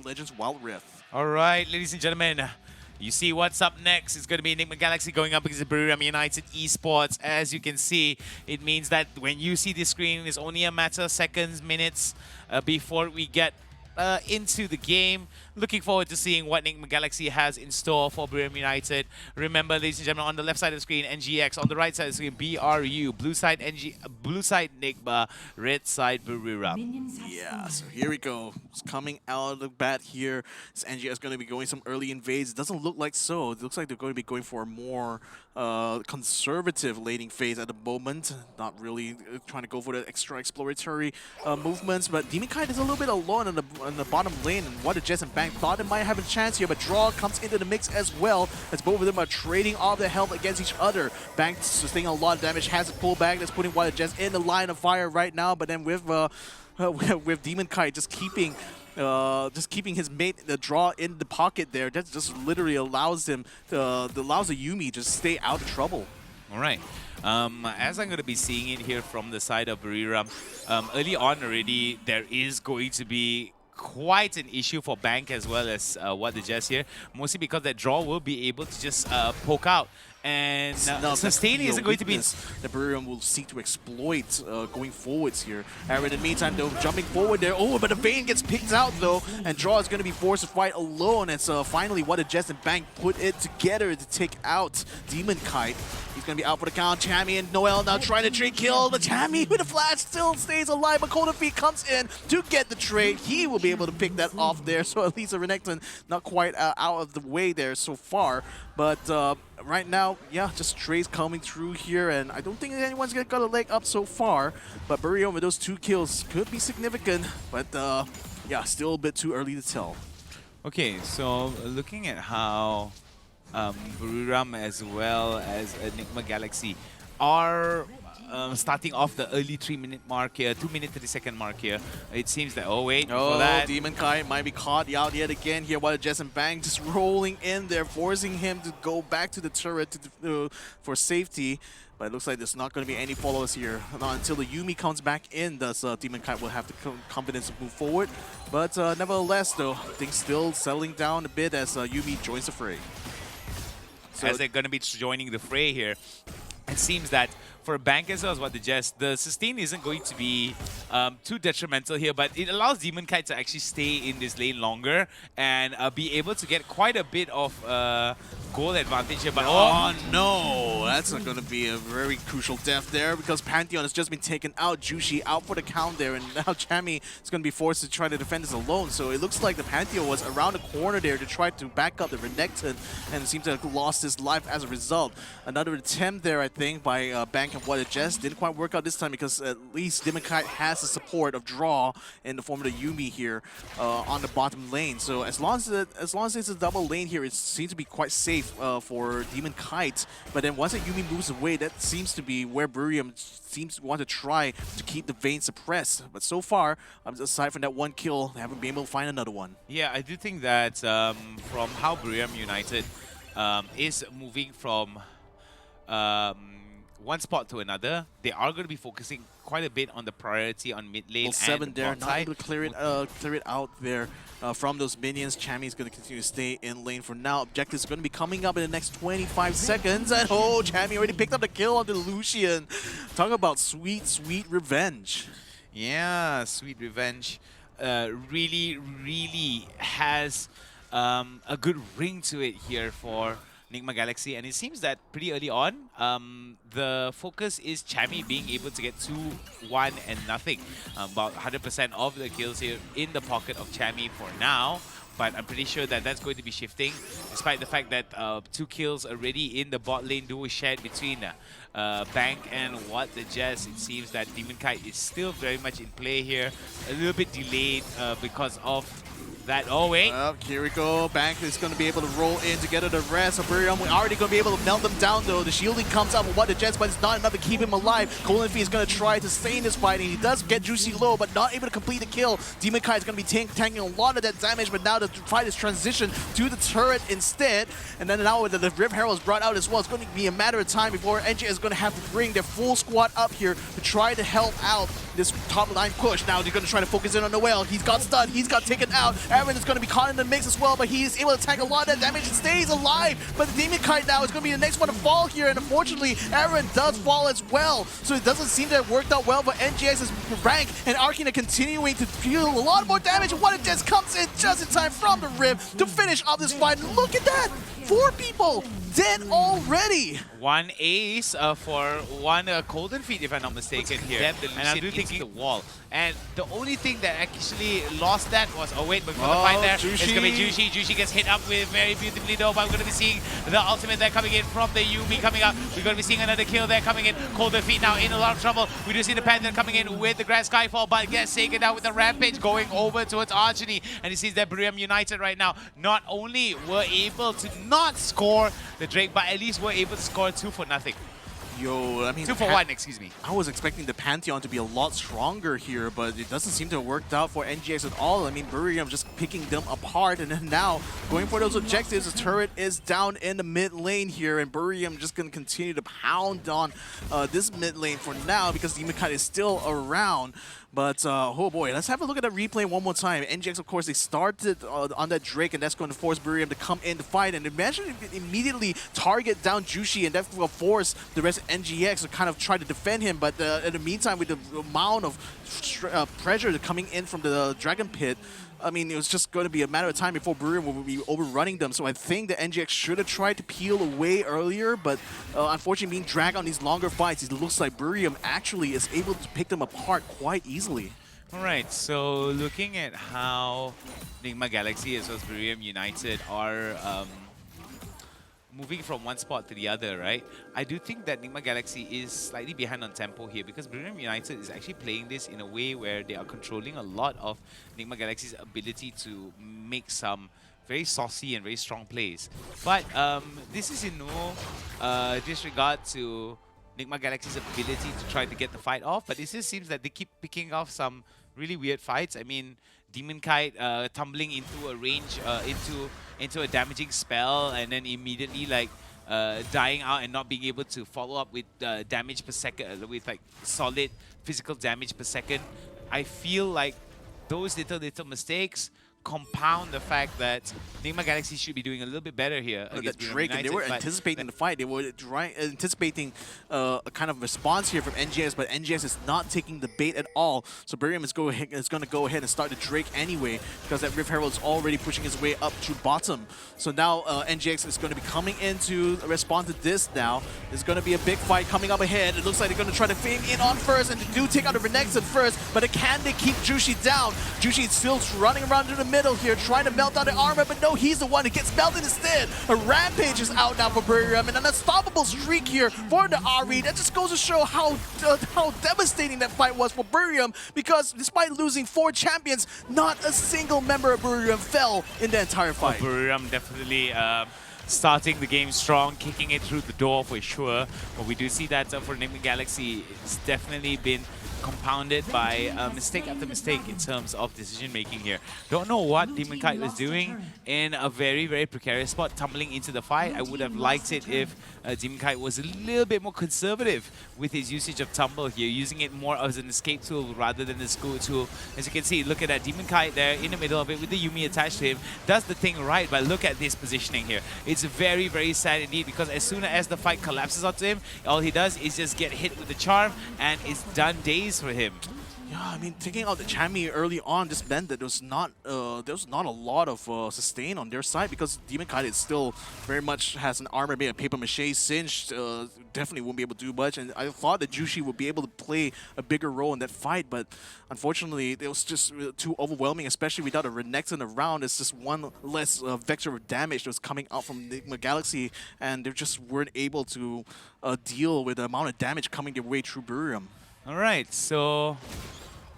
Legends Wild Rift. All right, ladies and gentlemen, you see what's up next. It's going to be Enigma Galaxy going up against the BRU United Esports. As you can see, it means that when you see this screen, it's only a matter of seconds, minutes before we get into the game. Looking forward to seeing what Enigma Galaxy has in store for BRU United. Remember, ladies and gentlemen, on the left side of the screen, NGX. On the right side of the screen, BRU. Blue side Enigma. Red side BRU. Yeah, so here we go. It's coming out of the bat here. This NGX is going to be going some early invades. It doesn't look like so. It looks like they're going to be going for a more conservative laning phase at the moment. Not really trying to go for the extra exploratory movements, but Demon Kite is a little bit alone on the bottom lane, and what the Jets and Bang thought it might have a chance here, but Draw comes into the mix as well, as both of them are trading off their health against each other. Bang sustaining a lot of damage, has a pullback that's putting one of the Jets in the line of fire right now, but then with Demon Kite just keeping his mate, the Draw, in the pocket there, that just literally allows him allows the Yuumi to stay out of trouble. All right. As I'm going to be seeing it here from the side of BRU, early on already, there is going to be quite an issue for Bank as well as what the Jets here, mostly because that Draw will be able to just poke out. And sustain isn't going to be... The BRU will seek to exploit going forwards here. And in the meantime, though, jumping forward there. Oh, but the Vayne gets picked out, though. And Draw is going to be forced to fight alone. And so finally, what a Jets and Bank put it together to take out Demon Kite. He's going to be out for the count. Chammy and Noel now trying to trade kill. But Chammy with a flash still stays alive. But Cold Feet comes in to get the trade. He will be able to pick that off there. So at least a Renekton not quite out of the way there so far. But right now, yeah, just trades coming through here, and I don't think anyone's got a leg up so far. But BRU with those 2 kills could be significant, but yeah, still a bit too early to tell. Okay, so looking at how BRU as well as Enigma Galaxy are starting off the early 3-minute mark here, 2-minute 30-second mark here. It seems that, oh wait, for that. Demon Kite might be caught out yet again here. While Jess and Bang just rolling in there, forcing him to go back to the turret for safety. But it looks like there's not going to be any followers here. Not until the Yuumi comes back in, does Demon Kite will have the confidence to move forward. But nevertheless, though, things still settling down a bit as Yuumi joins the fray. So as they're going to be joining the fray here, it seems that for Bank as well as what the Jets, the sustain isn't going to be too detrimental here, but it allows Demon Kite to actually stay in this lane longer and be able to get quite a bit of goal advantage here. But oh no, that's not going to be a very crucial death there, because Pantheon has just been taken out. Jushi out for the count there, and now Chammy is going to be forced to try to defend this alone. So it looks like the Pantheon was around the corner there to try to back up the Renekton, and seems to have lost his life as a result. Another attempt there, I think, by Bank and What a Jest. Didn't quite work out this time, because at least Demon Kite has the support of Draw in the form of the Yuumi here on the bottom lane. So as long as it's a double lane here, it seems to be quite safe for Demon Kite. But then once the Yuumi moves away, that seems to be where BRU seems to want to try to keep the Vayne suppressed. But so far, aside from that 1 kill, they haven't been able to find another one. Yeah, I do think that from how BRU United is moving from one spot to another, they are going to be focusing quite a bit on the priority on mid lane. 7 there, not able to clear it out there from those minions. Chammy is going to continue to stay in lane for now. Objectives are going to be coming up in the next 25 seconds. And oh, Chammy already picked up the kill on the Lucian. Talk about sweet, sweet revenge. Yeah, sweet revenge. Really, really has a good ring to it here for Enigma Galaxy, and it seems that pretty early on, the focus is Chammy being able to get 2-1 and nothing. About 100% of the kills here in the pocket of Chammy for now, but I'm pretty sure that that's going to be shifting, despite the fact that 2 kills already in the bot lane duo shared between Bank and What the Jets. It seems that Demon Kite is still very much in play here, a little bit delayed because of that. Oh, wait. Well, here we go. Bank is going to be able to roll in together the rest of BRU. We're already going to be able to melt them down, though. The shielding comes out with What the Jets, but it's not enough to keep him alive. Colenfi is going to try to stay in this fight, and he does get Juicy low, but not able to complete the kill. Demon Kite is going to be tanking a lot of that damage, but now the fight is transitioned to the turret instead. And then now with the Rift Herald is brought out as well, it's going to be a matter of time before NGX is going to have to bring their full squad up here to try to help out this top line push. Now they're going to try to focus in on Noel. He's got stunned. He's got taken out. Aaron is going to be caught in the mix as well, but he is able to tank a lot of that damage and stays alive. But the Demon Kite now is going to be the next one to fall here, and unfortunately, Aaron does fall as well. So it doesn't seem to have worked out well for NGX's rank, and Arkina continuing to deal a lot more damage. And What just comes in just in time from the Rim to finish off this fight. And look at that! 4 people dead already! One ace for one Golden Feet, if I'm not mistaken here. And I'm thinking the wall. And the only thing that actually lost that was, oh wait, before the fight there, it's going to be Jushi. Jushi gets hit up with very beautifully though, but we're going to be seeing the ultimate there coming in from the Yumi coming up. We're going to be seeing another kill there coming in. Golden Feet now in a lot of trouble. We do see the Panther coming in with the Grand Skyfall, but gets taken down with the Rampage going over towards Archony. And he sees that BRU United right now not only were able to not score the Drake, but at least were able to score 2 for nothing. Yo, I mean, 2 for 1, excuse me. I was expecting the Pantheon to be a lot stronger here, but it doesn't seem to have worked out for NGX at all. I mean, BRU just picking them apart, and then now going for those objectives. The turret is down in the mid lane here, and BRU just going to continue to pound on this mid lane for now because Demon Kite is still around. But, oh boy, let's have a look at that replay one more time. NGX, of course, they started on that Drake, and that's going to force BRU to come in to fight. And imagine immediately target down Jushi, and that will force the rest of NGX to kind of try to defend him. But in the meantime, with the amount of pressure coming in from the Dragon Pit, I mean, it was just going to be a matter of time before BRU will be overrunning them. So I think the NGX should have tried to peel away earlier, but unfortunately being dragged on these longer fights, it looks like BRU actually is able to pick them apart quite easily. All right, so looking at how Nigma Galaxy as well as BRU United are moving from one spot to the other, right? I do think that Nigma Galaxy is slightly behind on tempo here because BRU United is actually playing this in a way where they are controlling a lot of Nigma Galaxy's ability to make some very saucy and very strong plays. But this is in no disregard to Nigma Galaxy's ability to try to get the fight off, but it just seems that they keep picking off some really weird fights. I mean, Demon Kite tumbling into a range, into a damaging spell, and then immediately like dying out and not being able to follow up with damage per second, with like solid physical damage per second. I feel like those little mistakes compound the fact that Nigma Galaxy should be doing a little bit better here against Drake, United, and they were anticipating the fight. They were anticipating a kind of response here from NGX, but NGX is not taking the bait at all. So BRU is going to go ahead and start the Drake anyway, because that Rift Herald is already pushing his way up to bottom. So now NGX is going to be coming in to respond to this now. There's going to be a big fight coming up ahead. It looks like they're going to try to fade in on first, and they do take out the Renekton first, but can they keep Jushi down? Jushi is still running around to the middle here, trying to melt down the armor, but no, he's the one that gets melted instead. A Rampage is out now for BRU, and an unstoppable streak here for the Ari. That just goes to show how devastating that fight was for BRU, because despite losing 4 champions, not a single member of BRU fell in the entire fight. BRU definitely starting the game strong, kicking it through the door for sure. But we do see that for Nigma Galaxy, it's definitely been compounded by mistake after mistake in terms of decision making here. Don't know what Demon Kite was doing in a very, very precarious spot, tumbling into the fight. I would have liked it if Demon Kite was a little bit more conservative with his usage of Tumble here, using it more as an escape tool rather than a school tool. As you can see, look at that Demon Kite there in the middle of it with the Yumi attached to him. Does the thing right, but look at this positioning here. It's very, very sad indeed, because as soon as the fight collapses onto him, all he does is just get hit with the charm, and it's done days for him. Yeah, I mean, taking out the Chami early on just meant that there was not a lot of sustain on their side, because Demon Kite is still very much has an armor made of paper mache cinched. Definitely won't be able to do much, and I thought that Jushi would be able to play a bigger role in that fight, but unfortunately it was just too overwhelming, especially without a Renekton around. It's just one less vector of damage that was coming out from Nigma Galaxy, and they just weren't able to deal with the amount of damage coming their way through BRU. All right, so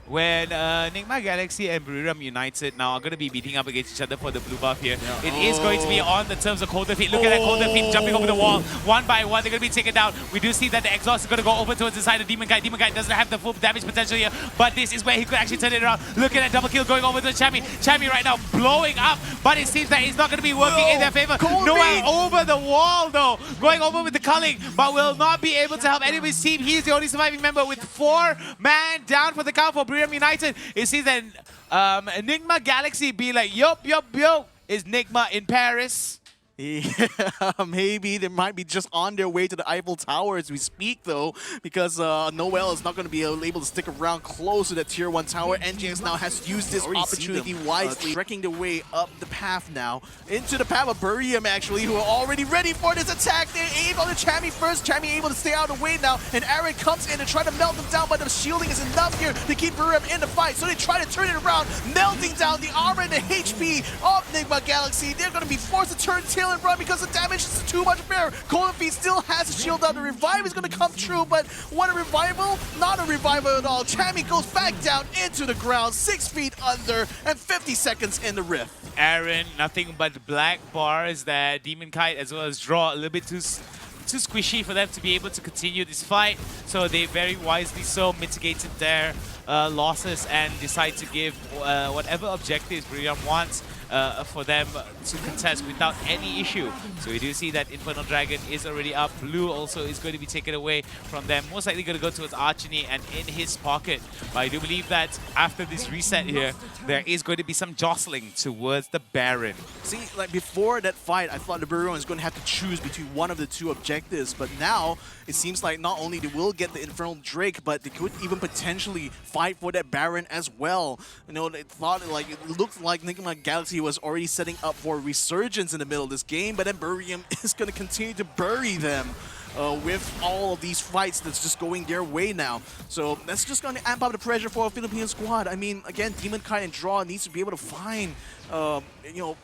when Nigma Galaxy and BRU United now are going to be beating up against each other for the blue buff here, it is going to be on the terms of Golden Feet. Look at that Golden Feet jumping over the wall. One by one, they're going to be taken down. We do see that the exhaust is going to go over towards the side of Demon Kite. Demon Kite doesn't have the full damage potential here, but this is where he could actually turn it around. Look at that double kill going over to Chami. Chami right now blowing up, but it seems that it's not going to be working in their favor. Noah over the wall though, going over with the culling, but will not be able to help anybody's team. He's the only surviving member with 4 man down for the count for BRU BRU United. It seems that Enigma Galaxy be like, yup. Is Nigma in Paris? Yeah, maybe they might be just on their way to the Eiffel Tower as we speak, though, because Noel is not going to be able to stick around close to that Tier 1 tower. NGX now has used this opportunity wisely, wrecking their way up the path now, into the path of Burium, actually, who are already ready for this attack. They aim on the Chammy first. Chammy able to stay out of the way now, and Aaron comes in and try to melt them down, but the shielding is enough here to keep Burium in the fight, so they try to turn it around, melting down the armor and the HP of Enigma Galaxy. They're going to be forced to turn tail and run because the damage is too much fair. Golden Feet still has a shield down. The revive is going to come true, but what a revival? Not a revival at all. Chammy goes back down into the ground, 6 feet under, and 50 seconds in the rift. Aaron, nothing but black bars that Demon Kite as well as Draw a little bit too squishy for them to be able to continue this fight. So they very wisely so mitigated their losses and decide to give whatever objectives Briam wants for them to contest without any issue. So we do see that Infernal Dragon is already up. Blue also is going to be taken away from them. Most likely going to go towards Archony and in his pocket. But I do believe that after this reset here, there is going to be some jostling towards the Baron. See, like before that fight, I thought the BRU is going to have to choose between one of the two objectives, but now it seems like not only they will get the Infernal Drake, but they could even potentially fight for that Baron as well. You know, they thought like it looked like Enigma Galaxy was already setting up for a resurgence in the middle of this game, but then Burium is going to continue to bury them with all of these fights that's just going their way now. So that's just going to amp up the pressure for a Philippine squad. I mean, again, Demon Kite and Draw needs to be able to find,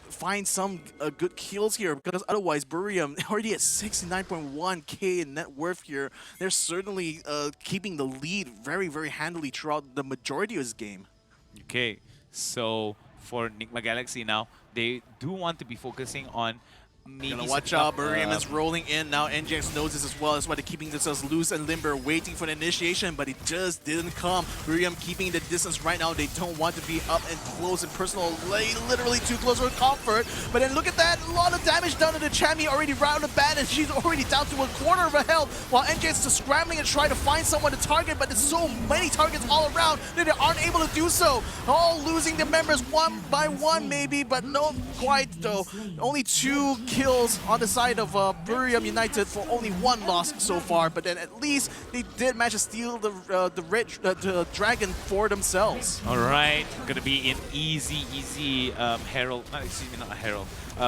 find some good kills here, because otherwise Burium already at 69.1k in net worth here. They're certainly keeping the lead very, very handily throughout the majority of this game. Okay, so for Enigma Galaxy now, they do want to be focusing on maybe Gonna watch out, Burium is rolling in now. NGX knows this as well. That's why they're keeping themselves loose and limber, waiting for the initiation, but it just didn't come. Burium keeping the distance right now. They don't want to be up and close and personal, literally too close for comfort. But then look at that, a lot of damage done to the Chammy already right on the bat, and she's already down to a quarter of her health, while NGX is scrambling and trying to find someone to target, but there's so many targets all around that they aren't able to do so. All losing their members one by one maybe, but not quite though. Only 2 kills on the side of Burium United for only 1 loss so far, but then at least they did manage to steal the dragon for themselves. All right, gonna be an easy Herald, not Herald,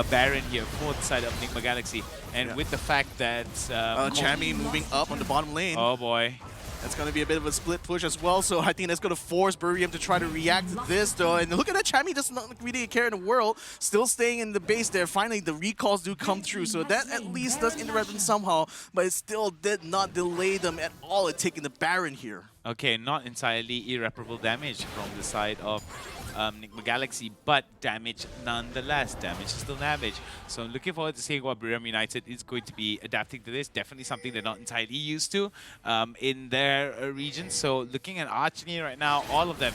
Baron here for the side of Enigma Galaxy, and with the fact that Chammy moving up on the bottom lane. Oh boy. That's going to be a bit of a split push as well, so I think that's going to force Burium to try to react to this, though. And look at that, Chammy does not really care in the world, still staying in the base there. Finally, the recalls do come through, so that at least does interrupt them somehow, but it still did not delay them at all at taking the Baron here. Okay, not entirely irreparable damage from the side of Enigma Galaxy, but damage nonetheless. Damage is still damage. So I'm looking forward to seeing what BRU United is going to be adapting to this. Definitely something they're not entirely used to in their region. So looking at Archony right now, all of them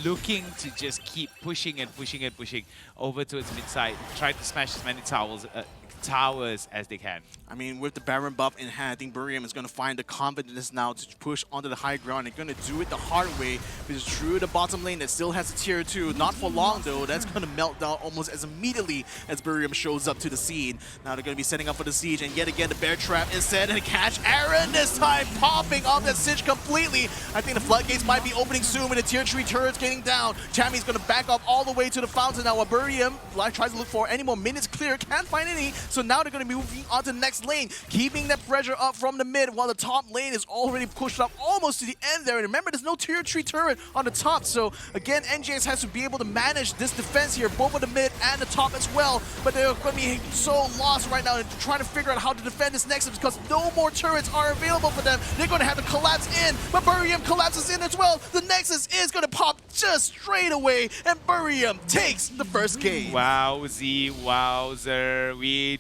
looking to just keep pushing and pushing and pushing over towards mid-side, try to smash as many towers as they can. I mean, with the Baron buff in hand, I think Burium is going to find the confidence now to push onto the high ground. They're going to do it the hard way, because through the bottom lane that still has a tier 2. Not for long, though. That's going to melt down almost as immediately as Burium shows up to the scene. Now they're going to be setting up for the siege, and yet again the bear trap is set, and catch Aaron this time, popping off that siege completely. I think the floodgates might be opening soon with the tier 3 turrets getting down. Chammy's going to back off all the way to the fountain now, while Burium tries to look for any more minutes clear, can't find any, so now they're going to be moving on to the next lane, keeping that pressure up from the mid, while the top lane is already pushed up almost to the end there. And remember, there's no tier 3 turret on the top, so again, NGX has to be able to manage this defense here, both on the mid and the top as well. But they're going to be so lost right now and trying to figure out how to defend this Nexus, because no more turrets are available for them. They're going to have to collapse in, but Burium collapses in as well. The Nexus is going to pop just straight away, and Burium takes the first game. Wowzy, wowzer. We